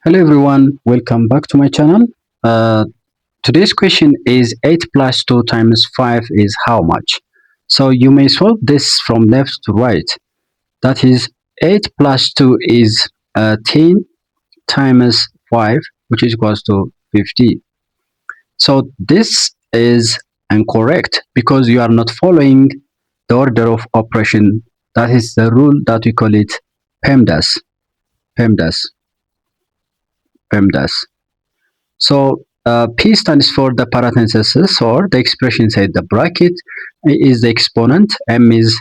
Hello everyone, welcome back to my channel. Uh, Today's question is 8 plus 2 times 5 is how much? So you may solve this from left to right. That is 8 plus 2 is 10 times 5, which is equals to 50. So this is incorrect because you are not following the order of operation. That is the rule that we call it PEMDAS. PEMDAS. PEMDAS. So P stands for the parenthesis or the expression inside the bracket. A is the exponent, M is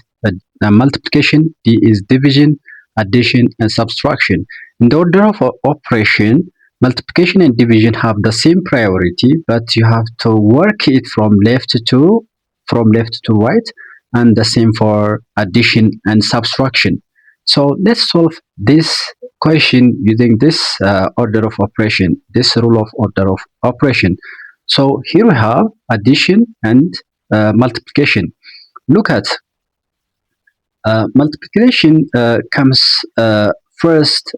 multiplication, D is division, addition, and subtraction. In the order of operation, multiplication and division have the same priority, but you have to work it from left to right, and the same for addition and subtraction. So let's solve this question using this order of operation, this rule of order of operation. So here we have addition and multiplication. Look at multiplication comes first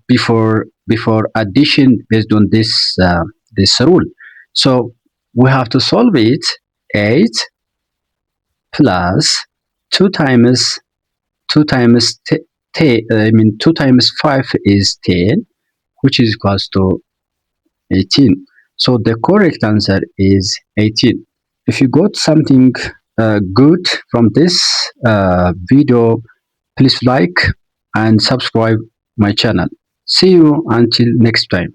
before addition based on this rule. So we have to solve it. 8 plus 2 times 2 times 2 times 5 is 10, which is equals to 18. So the correct answer is 18. If you got something good from this video, please like and subscribe my channel. See you until next time.